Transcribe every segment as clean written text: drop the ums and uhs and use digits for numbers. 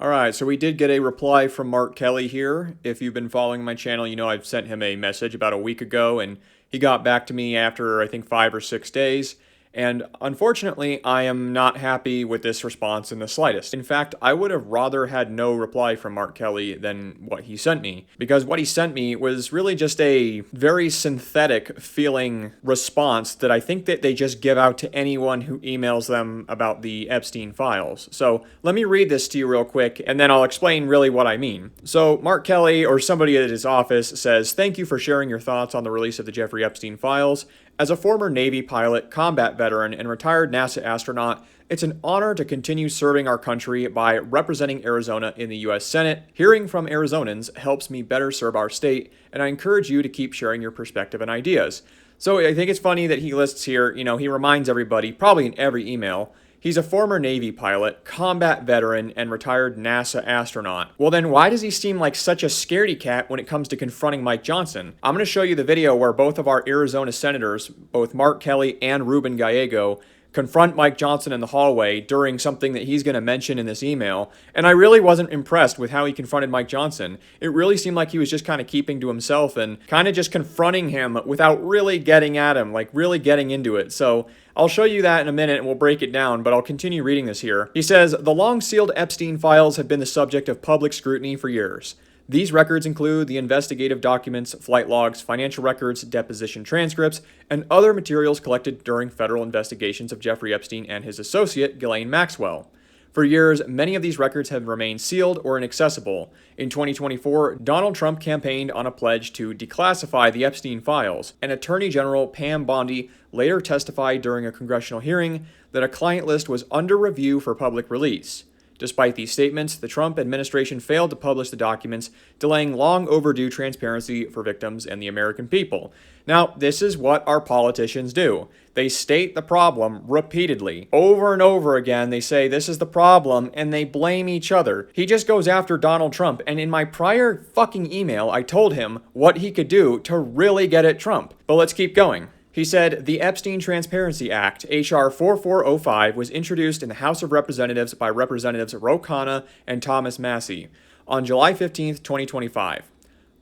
Alright, so we did get a reply from Mark Kelly here. If you've been following my channel, you know I've sent him a message about a week ago, and he got back to me after, I think, 5 or 6 days. And unfortunately, I am not happy with this response in the slightest. In fact, I would have rather had no reply from Mark Kelly than what he sent me, because what he sent me was really just a very synthetic feeling response that I think that they just give out to anyone who emails them about the Epstein files. So let me read this to you real quick, and then I'll explain really what I mean. So Mark Kelly, or somebody at his office, says, "Thank you for sharing your thoughts on the release of the Jeffrey Epstein files. As a former Navy pilot, combat veteran, and retired NASA astronaut, it's an honor to continue serving our country by representing Arizona in the U.S. Senate. Hearing from Arizonans helps me better serve our state, and I encourage you to keep sharing your perspective and ideas." So I think it's funny that he lists here, he reminds everybody, probably in every email, he's a former Navy pilot, combat veteran, and retired NASA astronaut. Well then, why does he seem like such a scaredy cat when it comes to confronting Mike Johnson? I'm going to show you the video where both of our Arizona senators, both Mark Kelly and Ruben Gallego, confront Mike Johnson in the hallway during something that he's going to mention in this email, and I really wasn't impressed with how he confronted Mike Johnson. It really seemed like he was just kind of keeping to himself and kind of just confronting him without really getting at him, like really getting into it. So I'll show you that in a minute and we'll break it down, but I'll continue reading this here. He says, "The long-sealed Epstein files have been the subject of public scrutiny for years. These records include the investigative documents, flight logs, financial records, deposition transcripts, and other materials collected during federal investigations of Jeffrey Epstein and his associate, Ghislaine Maxwell. For years, many of these records have remained sealed or inaccessible. In 2024, Donald Trump campaigned on a pledge to declassify the Epstein files, and Attorney General Pam Bondi later testified during a congressional hearing that a client list was under review for public release. Despite these statements, the Trump administration failed to publish the documents, delaying long overdue transparency for victims and the American people." Now, this is what our politicians do. They state the problem repeatedly. Over and over again, they say this is the problem, and they blame each other. He just goes after Donald Trump, and in my prior fucking email, I told him what he could do to really get at Trump. But let's keep going. He said, "The Epstein Transparency Act, H.R. 4405, was introduced in the House of Representatives by Representatives Ro Khanna and Thomas Massie on July 15, 2025.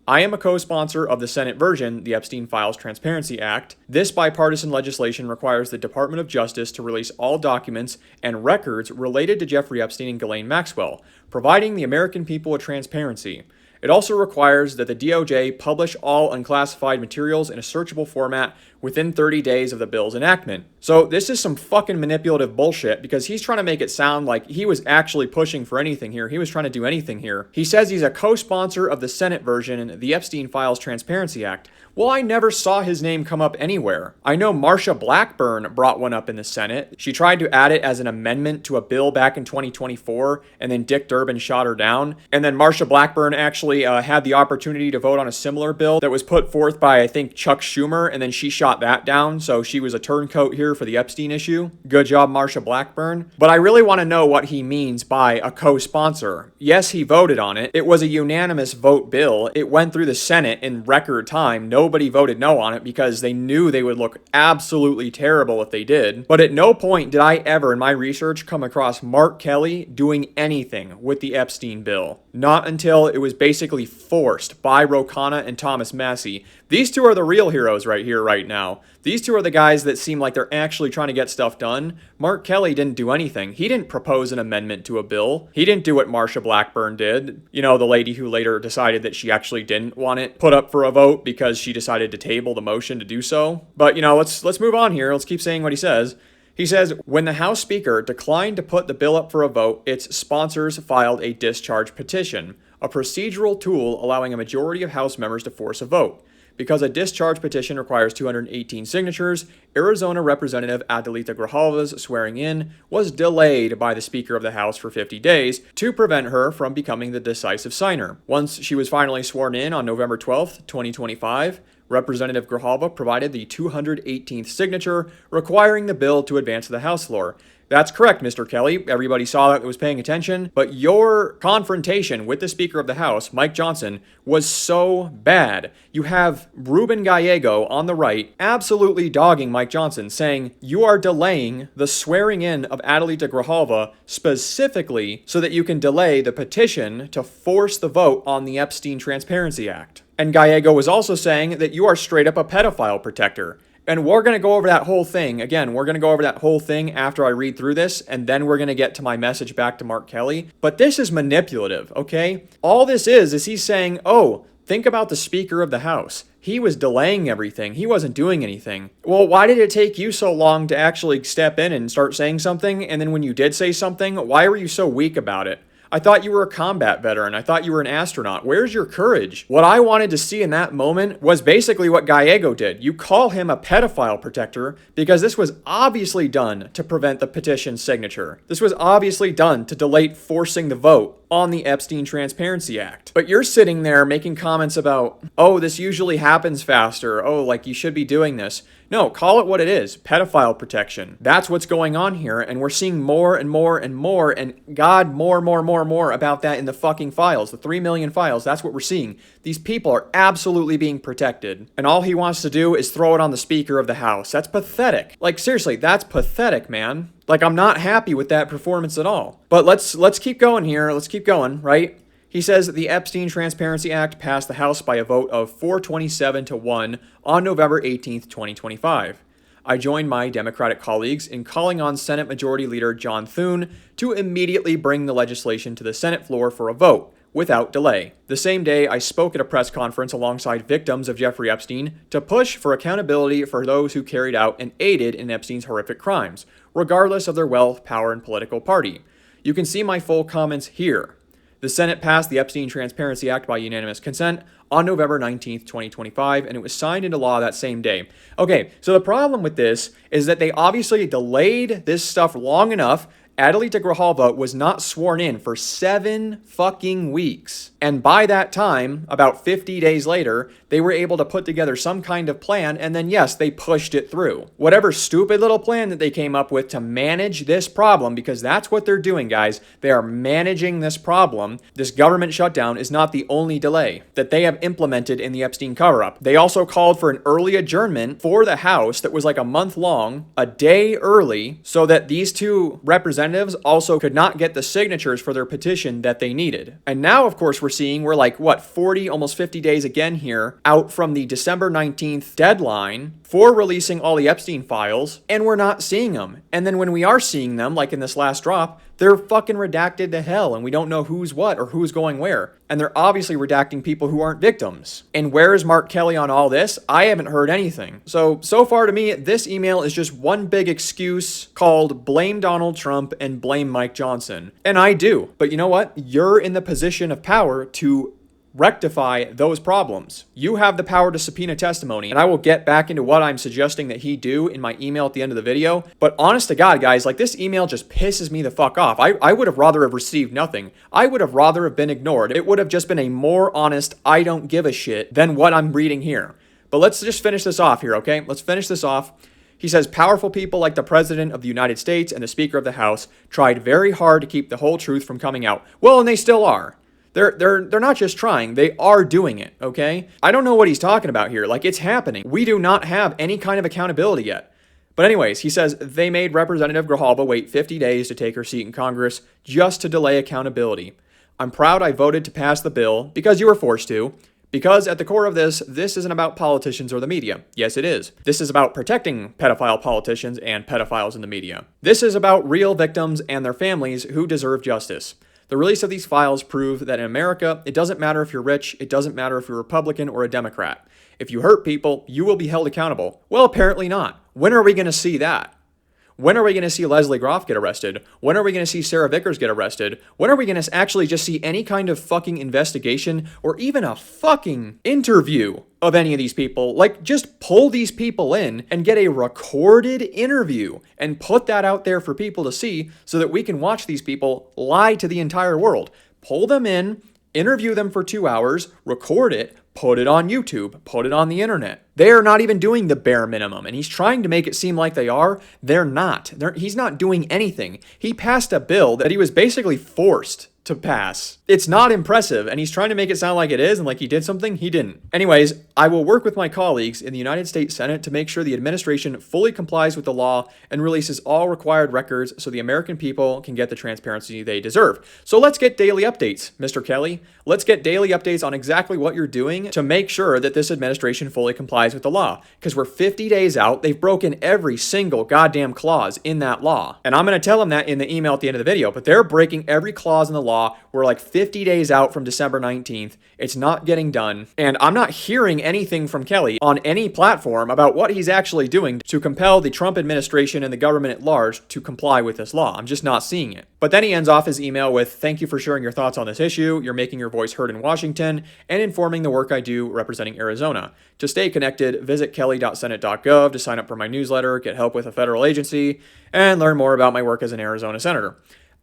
I am a co-sponsor of the Senate version, the Epstein Files Transparency Act. This bipartisan legislation requires the Department of Justice to release all documents and records related to Jeffrey Epstein and Ghislaine Maxwell, providing the American people with transparency. It also requires that the DOJ publish all unclassified materials in a searchable format within 30 days of the bill's enactment." So this is some fucking manipulative bullshit, because he's trying to make it sound like he was actually pushing for anything here. He was trying to do anything here. He says he's a co-sponsor of the Senate version, the Epstein Files Transparency Act. Well, I never saw his name come up anywhere. I know Marsha Blackburn brought one up in the Senate. She tried to add it as an amendment to a bill back in 2024, and then Dick Durbin shot her down. And then Marsha Blackburn actually had the opportunity to vote on a similar bill that was put forth by, I think, Chuck Schumer, and then she shot that down, so she was a turncoat here for the Epstein issue. Good job, Marsha Blackburn. But I really want to know what he means by a co-sponsor. Yes, he voted on it. It was a unanimous vote bill. It went through the Senate in record time. Nobody voted no on it because they knew they would look absolutely terrible if they did. But at no point did I ever in my research come across Mark Kelly doing anything with the Epstein bill. Not until it was basically forced by Ro Khanna and Thomas Massie. These two are the real heroes right here, right now. These two are the guys that seem like they're actually trying to get stuff done. Mark Kelly didn't do anything. He didn't propose an amendment to a bill. He didn't do what Marsha Blackburn did. You know, the lady who later decided that she actually didn't want it put up for a vote because she decided to table the motion to do so. But, let's move on here. Let's keep saying what he says. He says, "When the House Speaker declined to put the bill up for a vote, its sponsors filed a discharge petition, a procedural tool allowing a majority of House members to force a vote. Because a discharge petition requires 218 signatures, Arizona Representative Adelita Grijalva's swearing in was delayed by the Speaker of the House for 50 days to prevent her from becoming the decisive signer. Once she was finally sworn in on November 12, 2025, Representative Grijalva provided the 218th signature requiring the bill to advance to the House floor. That's correct, Mr. Kelly. Everybody saw that was paying attention. But your confrontation with the Speaker of the House, Mike Johnson, was so bad. You have Ruben Gallego on the right absolutely dogging Mike Johnson, saying you are delaying the swearing in of Adelita Grijalva specifically so that you can delay the petition to force the vote on the Epstein Transparency Act. And Gallego was also saying that you are straight up a pedophile protector. And we're going to go over that whole thing. Again, we're going to go over that whole thing after I read through this, and then we're going to get to my message back to Mark Kelly. But this is manipulative, okay? All this is he's saying, oh, think about the Speaker of the House. He was delaying everything. He wasn't doing anything. Well, why did it take you so long to actually step in and start saying something? And then when you did say something, why were you so weak about it? I thought you were a combat veteran. I thought you were an astronaut. Where's your courage? What I wanted to see in that moment was basically what Gallego did. You call him a pedophile protector because this was obviously done to prevent the petition signature. This was obviously done to delay forcing the vote on the Epstein Transparency Act. But you're sitting there making comments about, oh, this usually happens faster. Oh, like you should be doing this. No, call it what it is, pedophile protection. That's what's going on here, and we're seeing more and more and more, and God, more about that in the fucking files, the 3 million files, that's what we're seeing. These people are absolutely being protected, and all he wants to do is throw it on the Speaker of the House. That's pathetic. Like, seriously, that's pathetic, man. Like, I'm not happy with that performance at all. But let's keep going here, let's keep going, right? He says that the Epstein Transparency Act passed the House by a vote of 427 to 1 on November 18th, 2025. I joined my Democratic colleagues in calling on Senate Majority Leader John Thune to immediately bring the legislation to the Senate floor for a vote, without delay. The same day, I spoke at a press conference alongside victims of Jeffrey Epstein to push for accountability for those who carried out and aided in Epstein's horrific crimes, regardless of their wealth, power, and political party. You can see my full comments here. The Senate passed the Epstein Transparency Act by unanimous consent on November 19th, 2025, and it was signed into law that same day. Okay, so the problem with this is that they obviously delayed this stuff long enough. Adelita Grijalva was not sworn in for 7 fucking weeks. And by that time, about 50 days later, they were able to put together some kind of plan, and then yes, they pushed it through. Whatever stupid little plan that they came up with to manage this problem, because that's what they're doing, guys. They are managing this problem. This government shutdown is not the only delay that they have implemented in the Epstein cover-up. They also called for an early adjournment for the House that was like a month long, a day early, so that these two representatives also could not get the signatures for their petition that they needed. And now, of course, we're like, 40, almost 50 days again here, out from the December 19th deadline for releasing all the Epstein files, and we're not seeing them. And then when we are seeing them, like in this last drop, they're fucking redacted to hell, and we don't know who's what or who's going where. And they're obviously redacting people who aren't victims. And where is Mark Kelly on all this? I haven't heard anything. So far to me, this email is just one big excuse called blame Donald Trump and blame Mike Johnson. And I do. But you know what? You're in the position of power to rectify those problems. You have the power to subpoena testimony, and I will get back into what I'm suggesting that he do in my email at the end of the video. But honest to God, guys, like this email just pisses me the fuck off. I would have rather have received nothing. I would have rather have been ignored. It would have just been a more honest, I don't give a shit than what I'm reading here. But let's just finish this off here, okay? Let's finish this off. He says, powerful people like the President of the United States and the Speaker of the House tried very hard to keep the whole truth from coming out. Well, and they still are. They're not just trying, they are doing it, okay? I don't know what he's talking about here. Like, it's happening. We do not have any kind of accountability yet. But anyways, he says they made Representative Grijalva wait 50 days to take her seat in Congress just to delay accountability. I'm proud I voted to pass the bill because you were forced to. Because at the core of this isn't about politicians or the media. Yes, it is. This is about protecting pedophile politicians and pedophiles in the media. This is about real victims and their families who deserve justice. The release of these files prove that in America, it doesn't matter if you're rich, it doesn't matter if you're a Republican or a Democrat. If you hurt people, you will be held accountable. Well, apparently not. When are we going to see that? When are we going to see Leslie Groff get arrested? When are we going to see Sarah Vickers get arrested? When are we going to actually just see any kind of fucking investigation or even a fucking interview of any of these people? Like, just pull these people in and get a recorded interview and put that out there for people to see so that we can watch these people lie to the entire world. Pull them in, Interview them for 2 hours, record it, put it on YouTube, put it on the internet. They are not even doing the bare minimum, and he's trying to make it seem like they are. They're not. He's not doing anything. He passed a bill that he was basically forced to pass. It's not impressive, and he's trying to make it sound like it is and like he did something. He didn't. Anyways, I will work with my colleagues in the United States Senate to make sure the administration fully complies with the law and releases all required records so the American people can get the transparency they deserve. So let's get daily updates, Mr. Kelly. Let's get daily updates on exactly what you're doing to make sure that this administration fully complies with the law. Because we're 50 days out, they've broken every single goddamn clause in that law. And I'm going to tell them that in the email at the end of the video, but they're breaking every clause in the law. We're like 50 days out from December 19th. It's not getting done. And I'm not hearing anything from Kelly on any platform about what he's actually doing to compel the Trump administration and the government at large to comply with this law. I'm just not seeing it. But then he ends off his email with, "Thank you for sharing your thoughts on this issue. You're making your voice heard in Washington and informing the work I do representing Arizona. To stay connected, visit kelly.senate.gov to sign up for my newsletter, get help with a federal agency, and learn more about my work as an Arizona senator."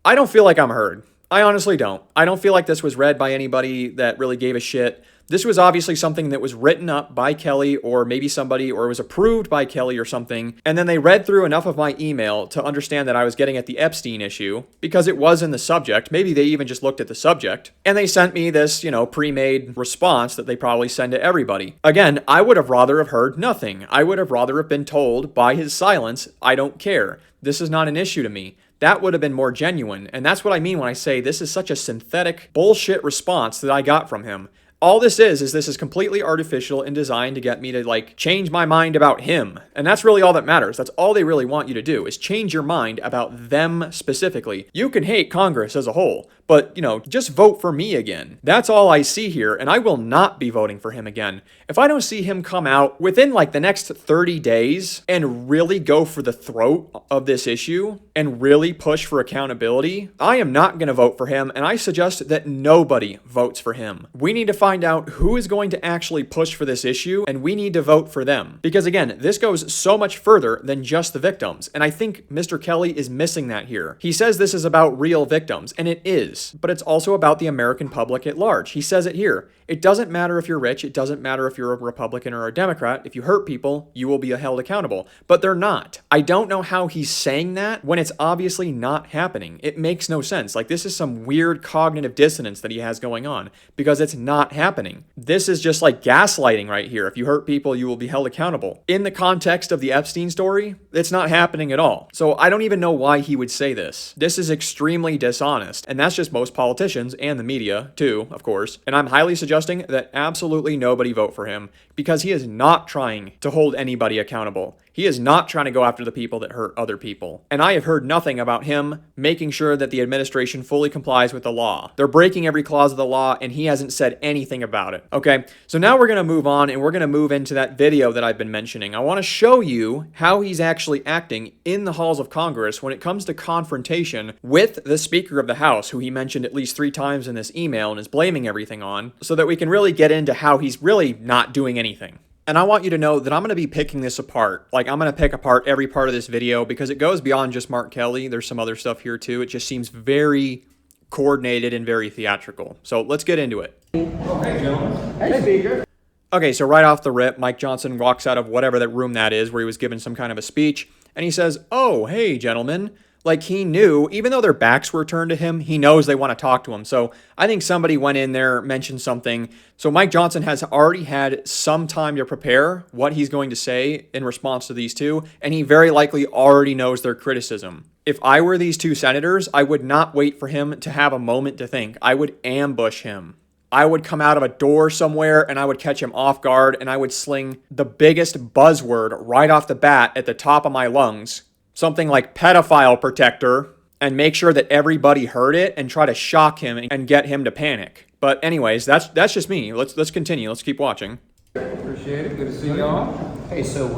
I don't feel like I'm heard. I honestly don't. I don't feel like this was read by anybody that really gave a shit. This was obviously something that was written up by Kelly or maybe somebody, or was approved by Kelly or something. And then they read through enough of my email to understand that I was getting at the Epstein issue because it was in the subject. Maybe they even just looked at the subject. And they sent me this, pre-made response that they probably send to everybody. Again, I would have rather have heard nothing. I would have rather have been told by his silence, "I don't care. This is not an issue to me." That would have been more genuine. And that's what I mean when I say this is such a synthetic bullshit response that I got from him. All this is completely artificial and designed to get me to change my mind about him. And that's really all that matters. That's all they really want you to do is change your mind about them specifically. You can hate Congress as a whole, but just vote for me again. That's all I see here, and I will not be voting for him again. If I don't see him come out within the next 30 days and really go for the throat of this issue and really push for accountability, I am not going to vote for him, and I suggest that nobody votes for him. We need to find out who is going to actually push for this issue, and we need to vote for them. Because again, this goes so much further than just the victims, and I think Mr. Kelly is missing that here. He says this is about real victims, and it is, but it's also about the American public at large. He says it here. It doesn't matter if you're rich. It doesn't matter if you're a Republican or a Democrat. If you hurt people, you will be held accountable. But they're not. I don't know how he's saying that when it's obviously not happening. It makes no sense. This is some weird cognitive dissonance that he has going on because it's not happening. This is just gaslighting right here. If you hurt people, you will be held accountable. In the context of the Epstein story, it's not happening at all. So I don't even know why he would say this. This is extremely dishonest. And that's just most politicians and the media too, of course. And I'm highly suggesting that absolutely nobody vote for him because he is not trying to hold anybody accountable. He is not trying to go after the people that hurt other people. And I have heard nothing about him making sure that the administration fully complies with the law. They're breaking every clause of the law, and he hasn't said anything about it. Okay, so now we're going to move on, and we're going to move into that video that I've been mentioning. I want to show you how he's actually acting in the halls of Congress when it comes to confrontation with the Speaker of the House, who he mentioned at least 3 times in this email and is blaming everything on, so that we can really get into how he's really not doing anything. And I want you to know that I'm going to be picking this apart. I'm going to pick apart every part of this video because it goes beyond just Mark Kelly. There's some other stuff here too. It just seems very coordinated and very theatrical. So let's get into it. Okay, gentlemen. Hey, Speaker. Okay, so right off the rip, Mike Johnson walks out of whatever that room that is where he was giving some kind of a speech, and he says, "Oh, hey, gentlemen." He knew, even though their backs were turned to him, he knows they want to talk to him. So I think somebody went in there, mentioned something. So Mike Johnson has already had some time to prepare what he's going to say in response to these two, and he very likely already knows their criticism. If I were these 2 senators, I would not wait for him to have a moment to think. I would ambush him. I would come out of a door somewhere and I would catch him off guard, and I would sling the biggest buzzword right off the bat at the top of my lungs. Something like pedophile protector, and make sure that everybody heard it and try to shock him and get him to panic. But anyways, that's just me. Let's continue. Let's keep watching. Appreciate it. Good to see y'all. Hey, so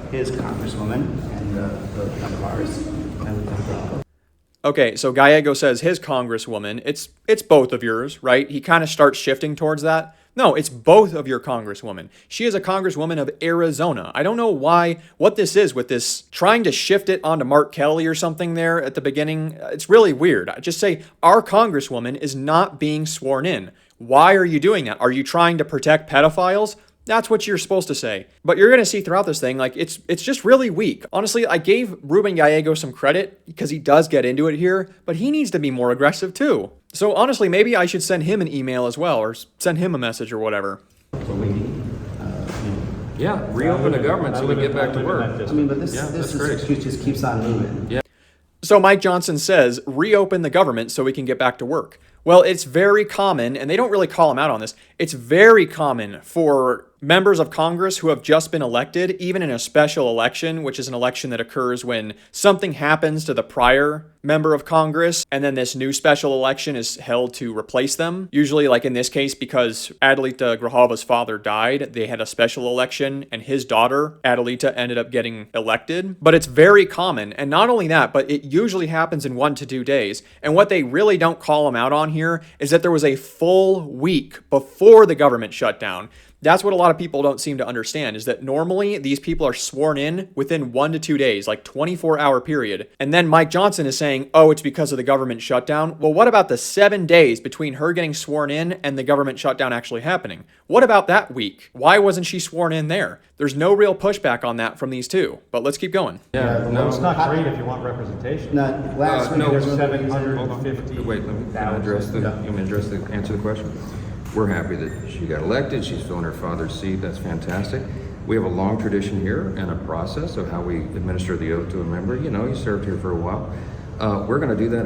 his congresswoman and the ours. Okay, so Gallego says his congresswoman. It's both of yours, right? He kind of starts shifting towards that. No, it's both of your congresswomen. She is a congresswoman of Arizona. I don't know what this is with this trying to shift it onto Mark Kelly or something there at the beginning. It's really weird. I just say our congresswoman is not being sworn in. Why are you doing that? Are you trying to protect pedophiles? That's what you're supposed to say. But you're going to see throughout this thing, like, it's just really weak. Honestly, I gave Ruben Gallego some credit because he does get into it here, but he needs to be more aggressive too. So honestly, maybe I should send him an email as well, or send him a message or whatever. So we need, Yeah, reopen the government so we get back to work. I mean, but this that's great. excuse just keeps on moving. Yeah. So Mike Johnson says, reopen the government so we can get back to work. Well, it's very common, and they don't really call him out on this, it's very common for members of Congress who have just been elected, even in a special election, which is an election that occurs when something happens to the prior member of Congress, and then this new special election is held to replace them. Usually, like in this case, because Adelita Grijalva's father died, they had a special election, and his daughter, Adelita, ended up getting elected. But it's very common, and not only that, but it usually happens in 1 to 2 days. And what they really don't call him out on here is that there was a full week before the government shut down. That's what a lot of people don't seem to understand, is that normally these people are sworn in within 1 to 2 days, like 24-hour period. And then Mike Johnson is saying, oh, it's because of the government shutdown. Well, what about the 7 days between her getting sworn in and the government shutdown actually happening? What about that week? Why wasn't she sworn in there? There's no real pushback on that from these two, but let's keep going. Yeah, No, it's not great if you want representation. No, last week no, there's There's 750. Wait, let me answer the question. We're happy that she got elected. She's filling her father's seat. That's fantastic. We have a long tradition here and a process of how we administer the oath to a member. You know, you served here for a while. We're going to do that.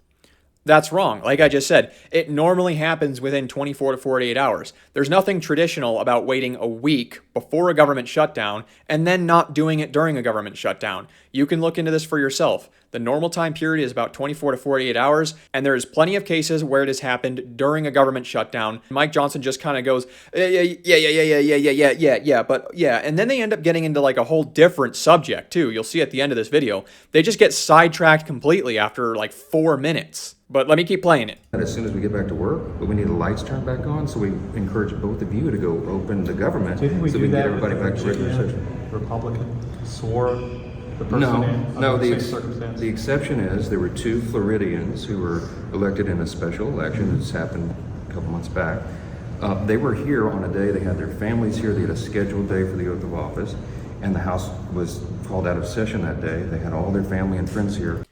That's wrong. Like I just said, it normally happens within 24 to 48 hours. There's nothing traditional about waiting a week before a government shutdown and then not doing it during a government shutdown. You can look into this for yourself. The normal time period is about 24 to 48 hours, and there's plenty of cases where it has happened during a government shutdown. Mike Johnson just kind of goes, yeah, but yeah. And then they end up getting into like a whole different subject too. You'll see at the end of this video. They just get sidetracked completely after like 4 minutes. But let me keep playing it. As soon as we get back to work, but we need the lights turned back on, so we encourage both of you to go open the government Do you think we so do we can that get everybody back to regular session. Republican swore the person in No, under the the circumstance? the exception is there were 2 Floridians who were elected in a special election. It's happened a couple months back. They were here on a day, they had their families here, they had a scheduled day for the oath of office, and the House was called out of session that day. They had all their family and friends here.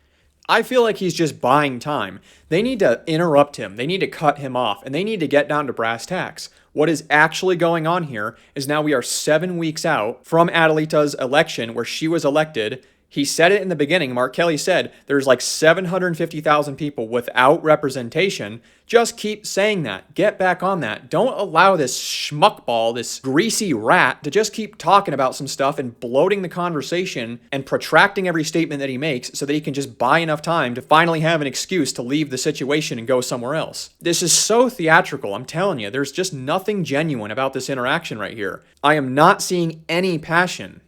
I feel like he's just buying time. They need to interrupt him. They need to cut him off, and they need to get down to brass tacks. What is actually going on here is now we are 7 weeks out from Adelita's election where she was elected. He said it in the beginning. Mark Kelly said there's like 750,000 people without representation. Just keep saying that. Get back on that. Don't allow this schmuckball, this greasy rat, to just keep talking about some stuff and bloating the conversation and protracting every statement that he makes so that he can just buy enough time to finally have an excuse to leave the situation and go somewhere else. This is so theatrical. I'm telling you, there's just nothing genuine about this interaction right here. I am not seeing any passion.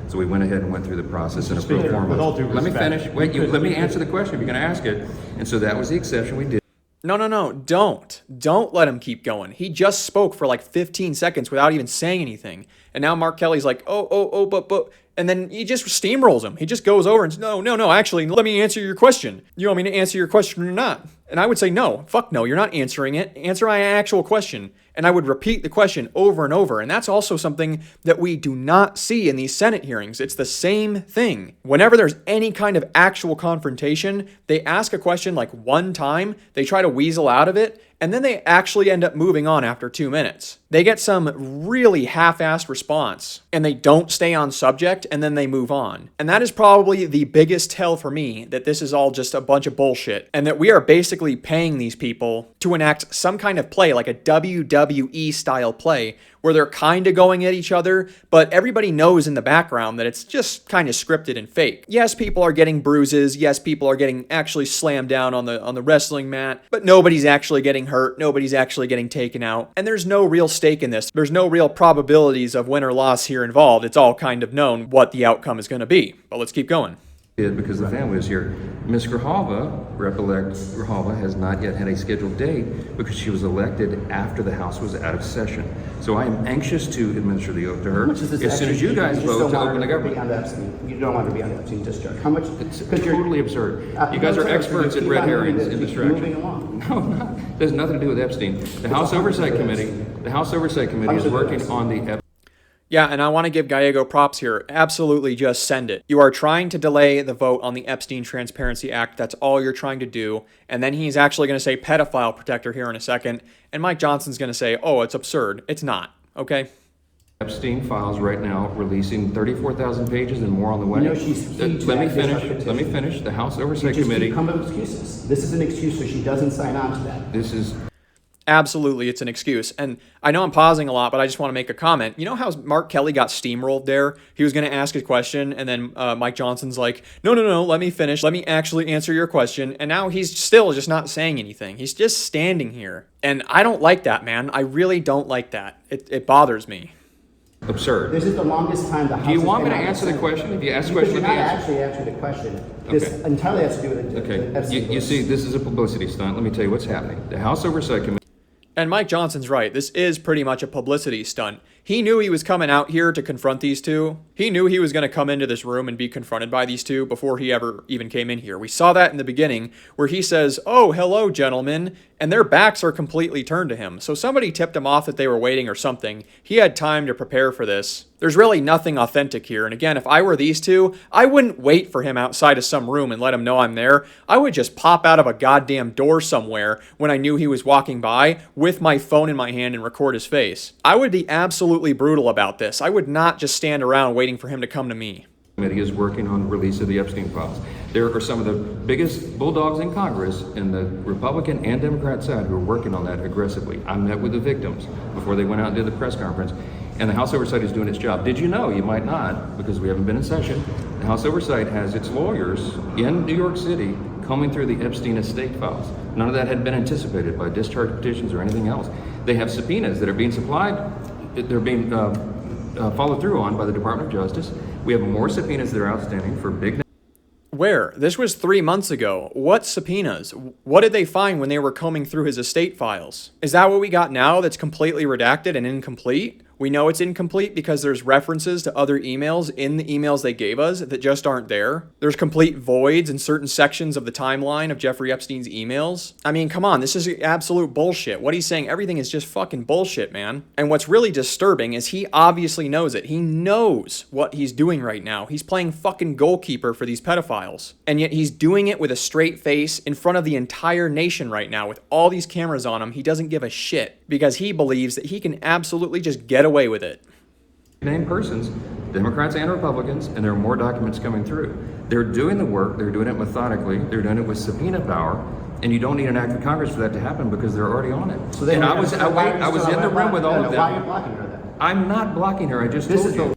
So we went ahead and went through the process in a pro Speaker, forma. with all due Let me respect, finish. Wait, let me answer the question if you're going to ask it. And so that was the exception we did. No, don't. Don't let him keep going. He just spoke for like 15 seconds without even saying anything. And now Mark Kelly's like, but, and then he just steamrolls him. He just goes over and says, no, actually, let me answer your question. You want me to answer your question or not? And I would say, no, fuck no, you're not answering it. Answer my actual question. And I would repeat the question over and over. And that's also something that we do not see in these Senate hearings. It's the same thing. Whenever there's any kind of actual confrontation, they ask a question like one time, they try to weasel out of it, and then they actually end up moving on after 2 minutes. They get some really half-assed response, and they don't stay on subject, and then they move on. And that is probably the biggest tell for me that this is all just a bunch of bullshit, and that we are basically paying these people to enact some kind of play, like a WWE-style play, where they're kind of going at each other, but everybody knows in the background that it's just kind of scripted and fake. Yes, people are getting bruises. Yes, people are getting actually slammed down on the wrestling mat, but nobody's actually getting hurt. Nobody's actually getting taken out. And there's no real stake in this. There's no real probabilities of win or loss here involved. It's all kind of known what the outcome is going to be. But let's keep going. because the family was here. Ms. Grijalva, has not yet had a scheduled date because she was elected after the House was out of session. So I am anxious to administer the oath to her as soon as you guys vote to open the government. You don't want to be on the Epstein discharge. How much? It's totally absurd. You guys are experts at red herrings and distraction. No, not. There's nothing to do with Epstein. The House Oversight Committee is working on the Yeah, and I want to give Gallego props here. Absolutely just send it. You are trying to delay the vote on the Epstein Transparency Act. That's all you're trying to do. And then he's actually going to say pedophile protector here in a second. And Mike Johnson's going to say, oh, it's absurd. It's not. Okay? Epstein files right now, releasing 34,000 pages and more on the way. You know, she's Let me finish. The House Oversight Committee. Come up with excuses. This is an excuse, so she doesn't sign on to that. This is. Absolutely, it's an excuse. And I know I'm pausing a lot, but I just want to make a comment. You know how Mark Kelly got steamrolled there? He was going to ask a question, and then Mike Johnson's like, no, let me finish. Let me actually answer your question. And now he's still just not saying anything. He's just standing here. And I don't like that, man. I really don't like that. It bothers me. Absurd. This is the longest time the House. Do you want me to answer the question? If you ask the question, you're not actually answering the question. This entirely has to do with the Okay. You see, this is a publicity stunt. Let me tell you what's happening. The House Oversight Committee. And Mike Johnson's right. This is pretty much a publicity stunt. He knew he was coming out here to confront these two. He knew he was going to come into this room and be confronted by these two before he ever even came in here. We saw that in the beginning where he says, oh, hello, gentlemen, and their backs are completely turned to him. So somebody tipped him off that they were waiting or something. He had time to prepare for this. There's really nothing authentic here. And again, if I were these two, I wouldn't wait for him outside of some room and let him know I'm there. I would just pop out of a goddamn door somewhere when I knew he was walking by with my phone in my hand and record his face. I would be absolutely brutal about this. I would not just stand around waiting for him to come to me. Committee is working on the release of the Epstein files. There are some of the biggest bulldogs in Congress in the Republican and Democrat side who are working on that aggressively. I met with the victims before they went out and did the press conference, and the House Oversight is doing its job. Did you know, you might not, because we haven't been in session, the House Oversight has its lawyers in New York City combing through the Epstein estate files. None of that had been anticipated by discharge petitions or anything else. They have subpoenas that are being supplied, they're being followed through on by the Department of Justice. We have more subpoenas that are outstanding for big. Where? This was 3 months ago. What subpoenas? What did they find when they were combing through his estate files? Is that what we got now that's completely redacted and incomplete? We know it's incomplete because there's references to other emails in the emails they gave us that just aren't there. There's complete voids in certain sections of the timeline of Jeffrey Epstein's emails. I mean, come on, this is absolute bullshit. What he's saying, everything is just fucking bullshit, man. And what's really disturbing is he obviously knows it. He knows what he's doing right now. He's playing fucking goalkeeper for these pedophiles. And yet he's doing it with a straight face in front of the entire nation right now with all these cameras on him. He doesn't give a shit because he believes that he can absolutely just get away with it. Named persons, Democrats and Republicans, and there are more documents coming through. They're doing the work, they're doing it methodically, they're doing it with subpoena power, and you don't need an act of Congress for that to happen because they're already on it. So and I was in the room with all of them. Why are you blocking her then? I'm not blocking her, I just told you.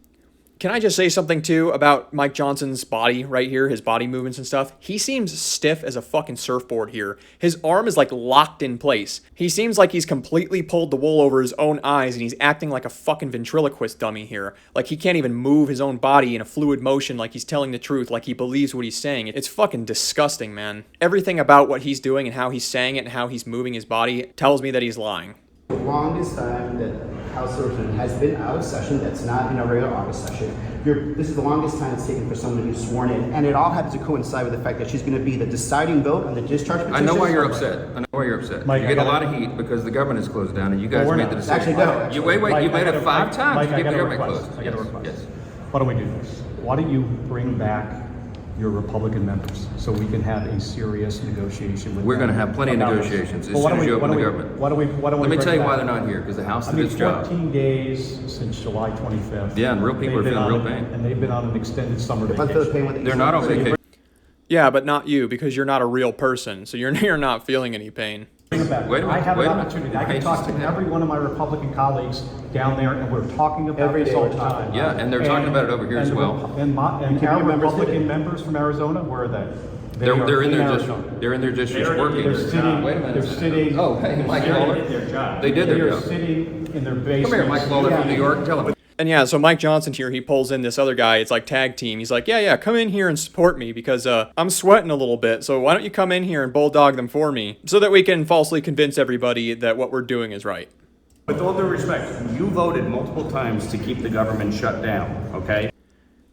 Can I just say something too about Mike Johnson's body right here, his body movements and stuff? He seems stiff as a fucking surfboard here. His arm is like locked in place. He seems like he's completely pulled the wool over his own eyes and he's acting like a fucking ventriloquist dummy here. Like he can't even move his own body in a fluid motion like he's telling the truth, like he believes what he's saying. It's fucking disgusting, man. Everything about what he's doing and how he's saying it and how he's moving his body tells me that he's lying. The longest time that House Oversight has been out of session, that's not in a regular August session. This is the longest time it's taken for someone to be sworn in, and it all happens to coincide with the fact that she's going to be the deciding vote on the discharge petition. I know why you're upset. Mike, you get a lot of heat because the government is closed down and you guys we're made not. the decision. Actually, no. You wait, Mike, you made it 5 times Mike, to keep I the got a government request. closed. I got a request. Yes. Why don't we do this? Why don't you bring back your Republican members so we can have a serious negotiation with We're them going to have plenty of about this? negotiations as Well, soon as you open the government. Why don't we Let me bring tell you back- why they're not here, because the House I did mean, its job. 14 days since July 25th. Yeah, and real people are They've been feeling on real an- pain. And they've been on an extended summer If I feel the vacation. pain with it, They're not on vacation. Yeah, but not you because you're not a real person. So you're not feeling any pain. Bring it back. Wait a minute, I have wait an a minute. opportunity. The I can patience talk to can every one of my Republican colleagues down there, and we're talking about Every this day all we're the talking time. Yeah, and they're talking about it over here as well. And keep our your members Republican hidden. members from Arizona, where are they? They They're are in their Arizona. district. They're in their districts They're working. sitting. Wait a minute. They're sitting. Oh, hey, Mike They Lawler. did their job. They did their They are job. sitting in their basements. Come here, Mike Lawler from New York. Tell him. And yeah, so Mike Johnson here, he pulls in this other guy. It's like tag team. He's like, yeah, come in here and support me because I'm sweating a little bit. So why don't you come in here and bulldog them for me so that we can falsely convince everybody that what we're doing is right. With all due respect, you voted multiple times to keep the government shut down, okay?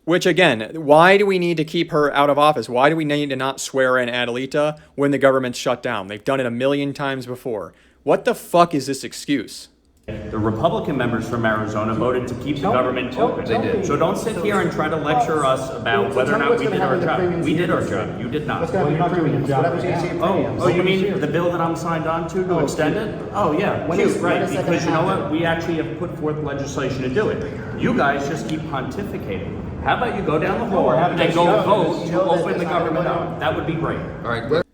Which again, why do we need to keep her out of office? Why do we need to not swear in Adelita when the government's shut down? They've done it a million times before. What the fuck is this excuse? The Republican members from Arizona voted to keep the government open. They did. So don't sit here and try to lecture us about whether or not we did our job. We did our job. You did not. What's going to Well, be you're not doing your job. Whatever's going to say premiums. Oh, you mean the bill that I'm signed on to extend it? Oh, yeah, When cute, is right, that because you know gonna what? We actually have put forth legislation to do it. You guys just keep pontificating. How about you go down the hall we're having and a go show. vote You to know that open it's the not gonna government go up? down. That would be great. All right.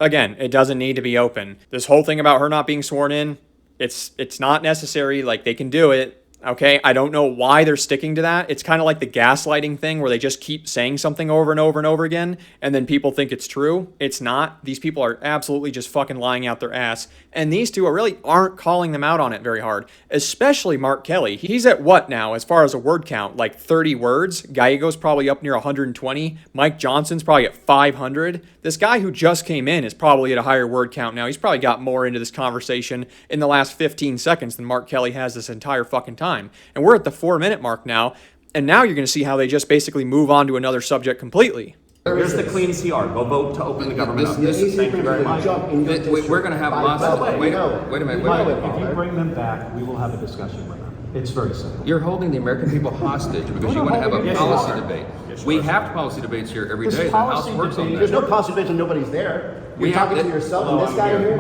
Again, it doesn't need to be open. This whole thing about her not being sworn in, it's not necessary. Like, they can do it. Okay, I don't know why they're sticking to that. It's kind of like the gaslighting thing where they just keep saying something over and over and over again, and then people think it's true. It's not. These people are absolutely just fucking lying out their ass. And these two really aren't calling them out on it very hard, especially Mark Kelly. He's at what now, as far as a word count? Like 30 words? Gallego's probably up near 120. Mike Johnson's probably at 500. This guy who just came in is probably at a higher word count now. He's probably got more into this conversation in the last 15 seconds than Mark Kelly has this entire fucking time. And we're at the 4-minute mark now. And now you're going to see how they just basically move on to another subject completely. Here's the clean CR. Go vote to open the government up. This- Thank you very much. We're going to have lots of. Wait a minute. Mike, if you bring them back, we will have a discussion with them. It's very simple. You're holding the American people hostage because you want to have a Yes, policy you are. debate. Yes, you We are. have policy debates here every This day. The House policy works on debate- There's that. no policy debate and nobody's there. We You're have talking to it- yourself and this guy here.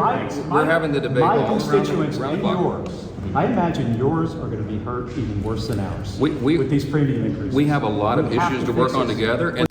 We're having the debate My all around the constituents round and clock. yours, I imagine yours are going to be hurt even worse than ours We- with these premium increases. We have a lot of We have issues to to work fix on this. together. And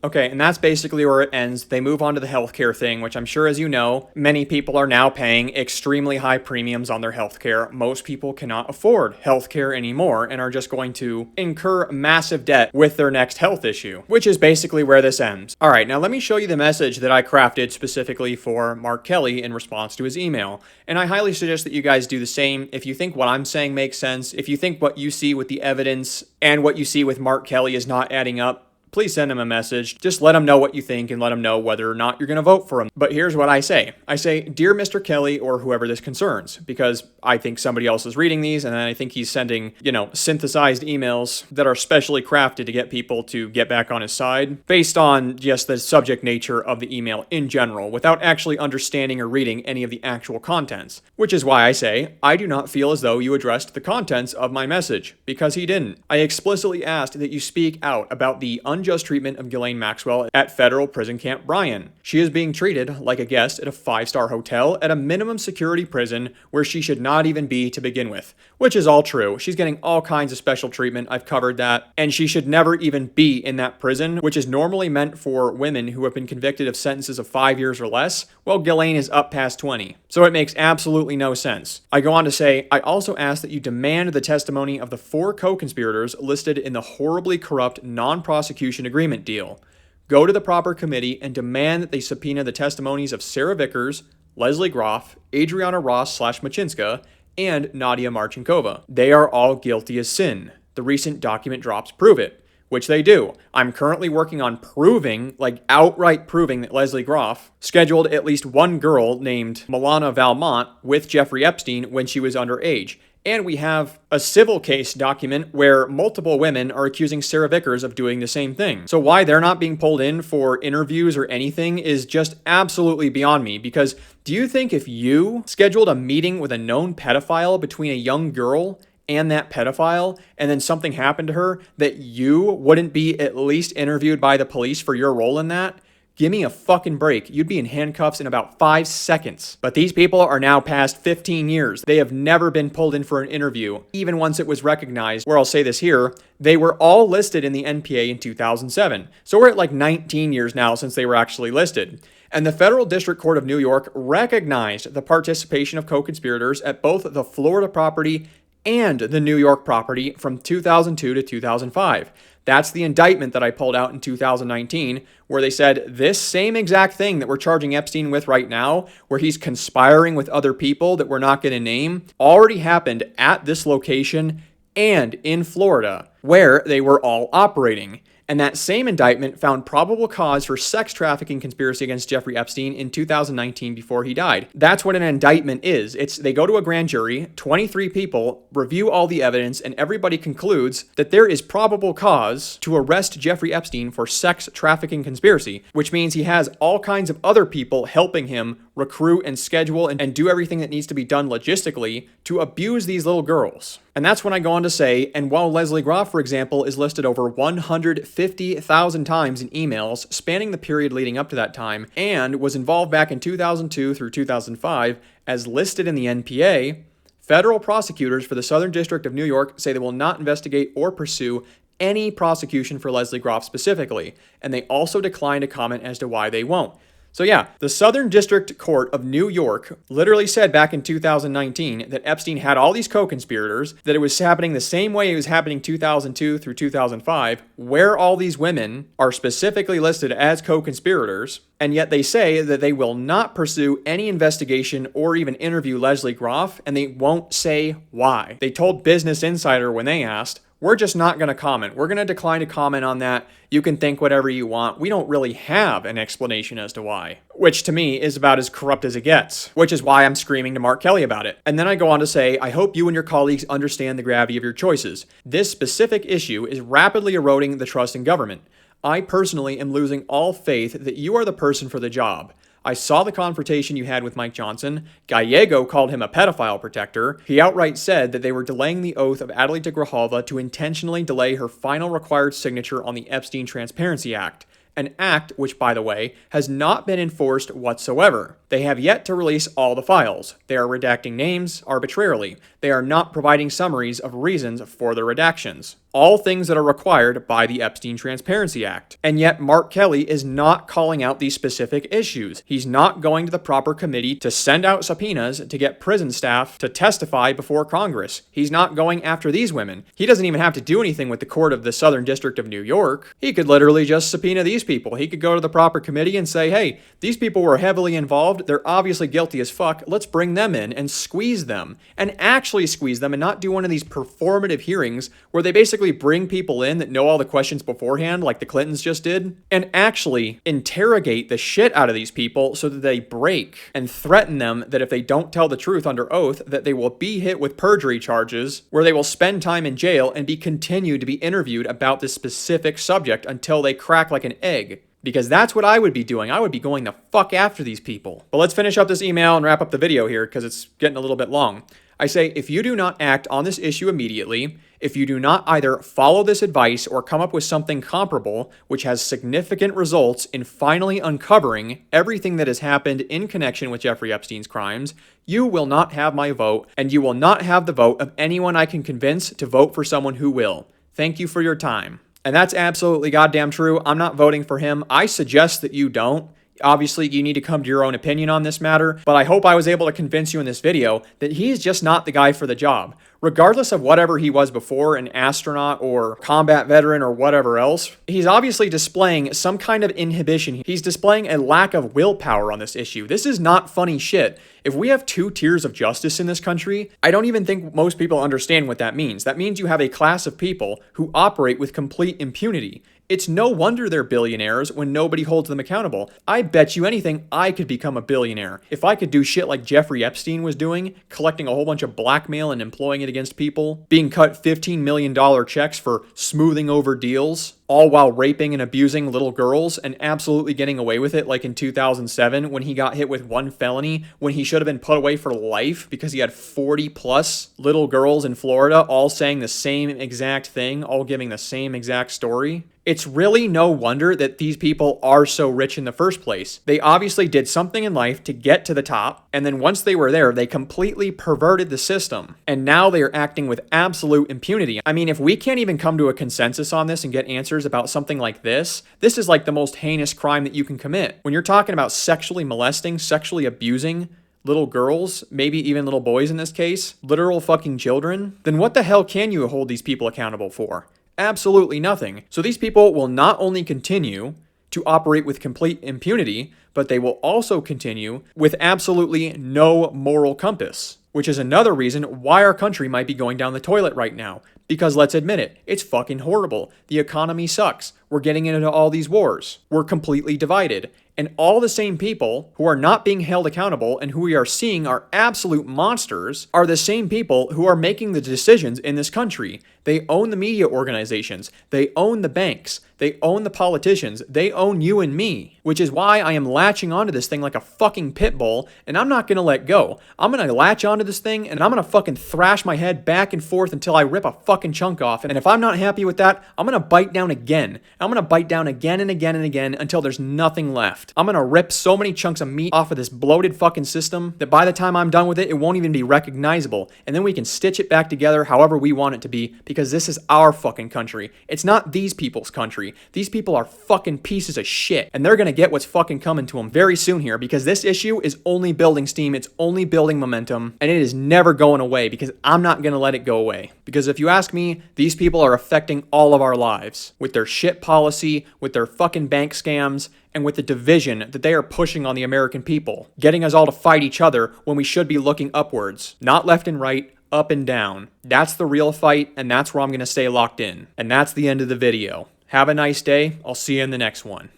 Okay, and that's basically where it ends. They move on to the healthcare thing, which I'm sure, as you know, many people are now paying extremely high premiums on their healthcare. Most people cannot afford healthcare anymore and are just going to incur massive debt with their next health issue, which is basically where this ends. All right, now let me show you the message that I crafted specifically for Mark Kelly in response to his email. And I highly suggest that you guys do the same. If you think what I'm saying makes sense, if you think what you see with the evidence and what you see with Mark Kelly is not adding up, please send him a message. Just let him know what you think and let him know whether or not you're going to vote for him. But here's what I say. I say, Dear Mr. Kelly, or whoever this concerns, because I think somebody else is reading these, and then I think he's sending, synthesized emails that are specially crafted to get people to get back on his side, based on just the subject nature of the email in general, without actually understanding or reading any of the actual contents. Which is why I say, I do not feel as though you addressed the contents of my message, because he didn't. I explicitly asked that you speak out about the unjust treatment of Ghislaine Maxwell at federal prison camp Bryan. She is being treated like a guest at a 5-star hotel at a minimum security prison where she should not even be to begin with, which is all true. She's getting all kinds of special treatment. I've covered that. And she should never even be in that prison, which is normally meant for women who have been convicted of sentences of 5 years or less, while Ghislaine is up past 20. So it makes absolutely no sense. I go on to say, I also ask that you demand the testimony of the 4 co-conspirators listed in the horribly corrupt non-prosecution agreement deal. Go to the proper committee and demand that they subpoena the testimonies of Sarah Vickers, Leslie Groff, Adriana Ross/Machinska, and Nadia Marchinkova. They are all guilty as sin. The recent document drops prove it, which they do. I'm currently working on proving, outright proving, that Leslie Groff scheduled at least one girl named Milana Valmont with Jeffrey Epstein when she was underage. And we have a civil case document where multiple women are accusing Sarah Vickers of doing the same thing. So why they're not being pulled in for interviews or anything is just absolutely beyond me, because do you think if you scheduled a meeting with a known pedophile between a young girl and that pedophile, and then something happened to her, that you wouldn't be at least interviewed by the police for your role in that? Give me a fucking break. You'd be in handcuffs in about 5 seconds. But these people are now past 15 years. They have never been pulled in for an interview, even once it was recognized. Where I'll say this here, they were all listed in the NPA in 2007. So we're at 19 years now since they were actually listed. And the Federal District Court of New York recognized the participation of co-conspirators at both the Florida property and the New York property from 2002 to 2005. That's the indictment that I pulled out in 2019, where they said this same exact thing that we're charging Epstein with right now, where he's conspiring with other people that we're not going to name, already happened at this location and in Florida, where they were all operating. And that same indictment found probable cause for sex trafficking conspiracy against Jeffrey Epstein in 2019 before he died. That's what an indictment is. They go to a grand jury, 23 people, review all the evidence, and everybody concludes that there is probable cause to arrest Jeffrey Epstein for sex trafficking conspiracy, which means he has all kinds of other people helping him recruit and schedule and do everything that needs to be done logistically to abuse these little girls. And that's when I go on to say, and while Leslie Groff, for example, is listed over 150,000 times in emails spanning the period leading up to that time, and was involved back in 2002 through 2005 as listed in the NPA, federal prosecutors for the Southern District of New York say they will not investigate or pursue any prosecution for Leslie Groff specifically, and they also decline to comment as to why they won't. So yeah, the Southern District Court of New York literally said back in 2019 that Epstein had all these co-conspirators, that it was happening the same way it was happening 2002 through 2005, where all these women are specifically listed as co-conspirators, and yet they say that they will not pursue any investigation or even interview Leslie Groff, and they won't say why. They told Business Insider when they asked, "We're just not going to comment. We're going to decline to comment on that. You can think whatever you want. We don't really have an explanation as to why." Which to me is about as corrupt as it gets, which is why I'm screaming to Mark Kelly about it. And then I go on to say, I hope you and your colleagues understand the gravity of your choices. This specific issue is rapidly eroding the trust in government. I personally am losing all faith that you are the person for the job. I saw the confrontation you had with Mike Johnson. Gallego called him a pedophile protector. He outright said that they were delaying the oath of Adelita Grijalva to intentionally delay her final required signature on the Epstein Transparency Act, an act which, by the way, has not been enforced whatsoever. They have yet to release all the files. They are redacting names arbitrarily. They are not providing summaries of reasons for the redactions. All things that are required by the Epstein Transparency Act. And yet Mark Kelly is not calling out these specific issues. He's not going to the proper committee to send out subpoenas to get prison staff to testify before Congress. He's not going after these women. He doesn't even have to do anything with the court of the Southern District of New York. He could literally just subpoena these people. He could go to the proper committee and say, hey, these people were heavily involved. They're obviously guilty as fuck. Let's bring them in and squeeze them. And actually squeeze them and not do one of these performative hearings where they basically bring people in that know all the questions beforehand, like the Clintons just did, and actually interrogate the shit out of these people so that they break and threaten them that if they don't tell the truth under oath, that they will be hit with perjury charges, where they will spend time in jail and be continued to be interviewed about this specific subject until they crack like an egg. Because that's what I would be doing. I would be going the fuck after these people. But let's finish up this email and wrap up the video here because it's getting a little bit long. I say, if you do not act on this issue immediately, if you do not either follow this advice or come up with something comparable, which has significant results in finally uncovering everything that has happened in connection with Jeffrey Epstein's crimes, you will not have my vote, and you will not have the vote of anyone I can convince to vote for someone who will. Thank you for your time. And that's absolutely goddamn true. I'm not voting for him. I suggest that you don't. Obviously, you need to come to your own opinion on this matter, but I hope I was able to convince you in this video that he's just not the guy for the job. Regardless of whatever he was before, an astronaut or combat veteran or whatever else, he's obviously displaying some kind of inhibition. He's displaying a lack of willpower on this issue. This is not funny shit. If we have two tiers of justice in this country, I don't even think most people understand what that means. That means you have a class of people who operate with complete impunity. It's no wonder they're billionaires when nobody holds them accountable. I bet you anything I could become a billionaire. If I could do shit like Jeffrey Epstein was doing, collecting a whole bunch of blackmail and employing it against people, being cut $15 million checks for smoothing over deals, all while raping and abusing little girls and absolutely getting away with it, like in 2007 when he got hit with one felony when he should have been put away for life because he had 40 plus little girls in Florida all saying the same exact thing, all giving the same exact story. It's really no wonder that these people are so rich in the first place. They obviously did something in life to get to the top, and then once they were there, they completely perverted the system. And now they are acting with absolute impunity. I mean, if we can't even come to a consensus on this and get answers about something like this is like the most heinous crime that you can commit. When you're talking about sexually molesting, sexually abusing little girls, maybe even little boys in this case, literal fucking children, then what the hell can you hold these people accountable for? Absolutely nothing. So these people will not only continue to operate with complete impunity, but they will also continue with absolutely no moral compass. which is another reason why our country might be going down the toilet right now. Because let's admit it, it's fucking horrible. The economy sucks. We're getting into all these wars. We're completely divided. And all the same people who are not being held accountable and who we are seeing are absolute monsters are the same people who are making the decisions in this country. They own the media organizations. They own the banks. They own the politicians. They own you and me, which is why I am latching onto this thing like a fucking pit bull, and I'm not going to let go. I'm going to latch onto this thing, and I'm going to fucking thrash my head back and forth until I rip a fucking chunk off. And if I'm not happy with that, I'm going to bite down again. I'm going to bite down again and again and again until there's nothing left. I'm going to rip so many chunks of meat off of this bloated fucking system that by the time I'm done with it, it won't even be recognizable. And then we can stitch it back together however we want it to be, because this is our fucking country. It's not these people's country. These people are fucking pieces of shit, and they're gonna get what's fucking coming to them very soon here, because this issue is only building steam, it's only building momentum, and it is never going away, because I'm not gonna let it go away. Because if you ask me, these people are affecting all of our lives with their shit policy, with their fucking bank scams, and with the division that they are pushing on the American people, getting us all to fight each other when we should be looking upwards, not left and right, up and down. That's the real fight, and that's where I'm going to stay locked in. And that's the end of the video. Have a nice day. I'll see you in the next one.